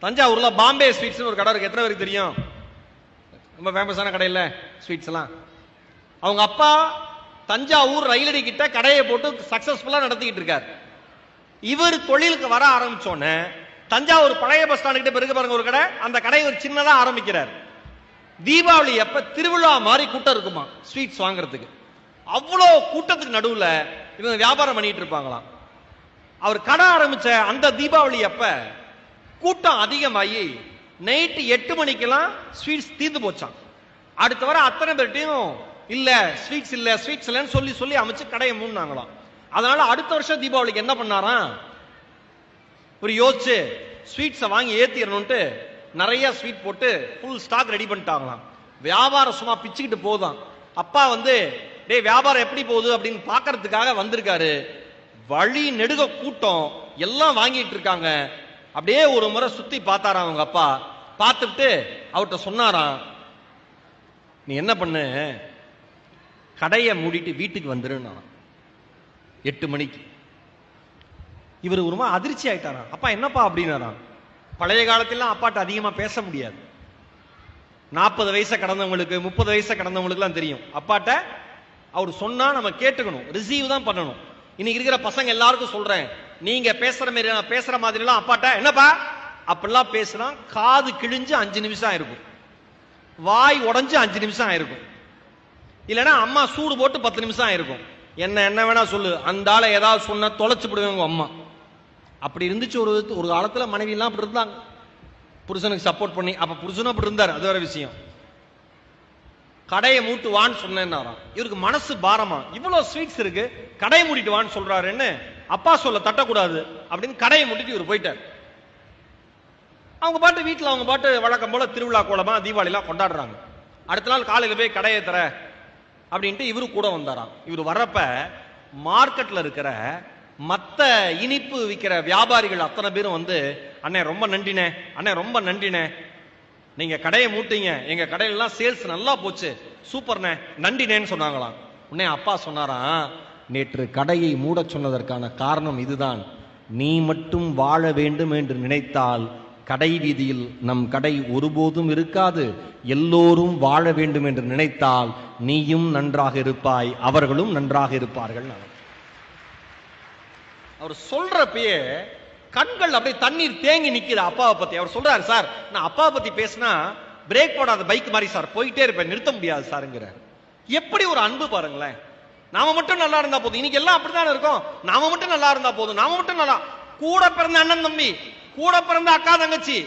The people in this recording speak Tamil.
தஞ்சாவூர்ல பாம்பே ஸ்வீட்ஸ் ஒரு கடை இருக்கு. எத்தனை பேருக்கு தெரியும்? ரொம்ப ஃபேமஸான கடை இல்ல ஸ்வீட்ஸ் எல்லாம். அவங்க அப்பா தஞ்சாவூர் ரயிலடி கிட்ட கடையை போட்டு சக்சஸ்ஃபுல்லா நடத்திக்கிட்டு இருக்காரு. இவர் தொழிலுக்கு வர ஆரம்பிச்சோன்னு தஞ்சாவூர் பழைய பஸ் ஸ்டாண்ட் கிட்ட பிறகு பாருங்க ஒரு கடை, அந்த கடை ஒரு சின்னதா ஆரம்பிக்கிறார். தீபாவளி அப்ப திருவிழா மாதிரி கூட்டம் இருக்குமா ஸ்வீட்ஸ் வாங்குறதுக்கு. அவ்வளோ கூட்டத்துக்கு நடுவுல இவங்க வியாபாரம் பண்ணிட்டு இருப்பாங்களாம். அவர் கடை ஆரம்பிச்ச அந்த தீபாவளி அப்ப கூட்டம் அதிகமாகி நைட்டு 8 மணிக்கெல்லாம் ஸ்வீட்ஸ் தீர்ந்து போச்சான். அடுத்த வர அத்தனை பேர்ட்டையும் இல்ல ஸ்வீட்ஸ் இல்ல ஸ்வீட்ஸ் இல்லன்னு சொல்லி சொல்லி அமைச்சு கடையை மூடினாங்களாம். அதனால அடுத்த வருஷம் தீபாவளிக்கு என்ன பண்ணாராம், ஒரு யோசிச்சு ஸ்வீட்ஸை வாங்கி ஏத்திடணும்ட்டு நிறைய ஸ்வீட் போட்டு ஃபுல் ஸ்டாக் ரெடி பண்ணிட்டாங்களாம். வியாபாரம் சும்மா பிச்சுக்கிட்டு போதான். அப்பா வந்து டே வியாபாரம் எப்படி போகுது அப்படின்னு பாக்கிறதுக்காக வந்திருக்காரு. வழி நெடுக கூட்டம் எல்லாம் வாங்கிட்டு இருக்காங்க. அப்படியே ஒரு முறை சுத்தி பார்த்தாராம் அவங்க அப்பா. பார்த்துட்டு அவர்கிட்ட சொன்னாராம், நீ என்ன பண்ணு, கடையை மூடிட்டு வீட்டுக்கு வந்துருன்னா 8 மணிக்கு. இவர் ஒரு மாதிரி அதிர்ச்சி ஆயிட்டாராம். அப்பா என்னப்பா அப்படின்னாராம். பழைய காலத்திலாம் அப்பாட்ட அதிகமா பேச முடியாது. 40 வயசை கடந்தவங்களுக்கு 30 வயசை கடந்தவங்களுக்கு எல்லாம் தெரியும். அப்பாட்ட அவர் சொன்னா நம்ம கேட்டுக்கணும், ரிசீவ் தான் பண்ணணும். இன்னைக்கு இருக்கிற பசங்க எல்லாருக்கும் சொல்றேன், நீங்க பேசுற மாதிரி எல்லாம் அப்பாட்ட என்னப்பா அப்படிலாம் பேசுனா காது கிழிஞ்சு 5 நிமிஷம் ஆயிருக்கும், வாய் உடஞ்சு 5 நிமிஷம் ஆயிருக்கும், இல்லைன்னா அம்மா சூடு போட்டு 10 நிமிஷம் ஆயிருக்கும். என்ன வேணா சொல்லு, அந்த ஆளை ஏதாவது சொன்ன தொலைச்சு விடுவாங்க அம்மா. அப்படி இருந்துச்சு ஒரு காலத்துல மனைவி எல்லாம் அப்படி இருந்தாங்க, புருஷனுக்கு சப்போர்ட் பண்ணி. அப்ப புருஷனும் அப்படி இருந்தார், அது வேற விஷயம். கடையை மூட்டு வான்னு சொன்னேன்னாராம். இவருக்கு மனசு பாரமா, இவ்வளவு ஸ்வீட்ஸ் இருக்கு கடையை மூடிட்டு வான்னு சொல்றாருன்னு அப்பா சொல்ல தட்டக்கூடாது அப்படின்னு கடையை மூட்டிட்டு இவர் போயிட்டார். அவங்க பாட்டு வீட்டுல அவங்க பாட்டு வழக்கம் போல திருவிழா கோலமா தீபாவளி எல்லாம் கொண்டாடுறாங்க. அடுத்த நாள் காலையில போய் கடையை தர அப்படின்ட்டு இவரு கூட வந்தாராம். இவர் வர்றப்ப மார்க்கெட்ல இருக்கிற மத்த இனிப்பு விற்கிற வியாபாரிகள் அத்தனை பேரும் வந்து, அண்ணே ரொம்ப நன்றினே, அண்ணே ரொம்ப நன்றினே, நீங்க கடையை மூட்டீங்க, எங்க கடையிலாம் சேல்ஸ் நல்லா போச்சு, சூப்பர்ண்ணே, நன்றினேன்னு சொன்னாங்களாம். உடனே அப்பா சொன்னாராம், நேற்று கடையை மூட சொன்னதற்கான காரணம் இதுதான். நீ மட்டும் வாழ வேண்டும் என்று நினைத்தால் கடை வீதியில் நம் கடை ஒருபோதும் இருக்காது. எல்லோரும் வாழ வேண்டும் என்று நினைத்தால் நீயும் நன்றாக இருப்பாய், அவர்களும் நன்றாக இருப்பார்கள். அவர் சொல்றப்பயே கண்கள் அப்படியே தண்ணீர் தேங்கி நிக்குது அப்பாவை பத்தி. அவர் சொல்றாரு, சார் நான் அப்பாவை பத்தி பேசினா பிரேக் போடாத பைக் மாதிரி சார் போயிட்டே இருப்பேன், நிறுத்த முடியாது சார்ங்கிறார். எப்படி ஒரு அன்பு பாருங்களேன். நாம மட்டும் நல்லா இருந்தா போதும், இன்னைக்கு எல்லாம் அப்படிதான் இருக்கும். நாம மட்டும் நல்லா இருந்தா போதும், நாம மட்டும் நல்லா, கூட பிறந்த அண்ணன் தம்பி, கூட பிறந்த அக்கா தங்கச்சி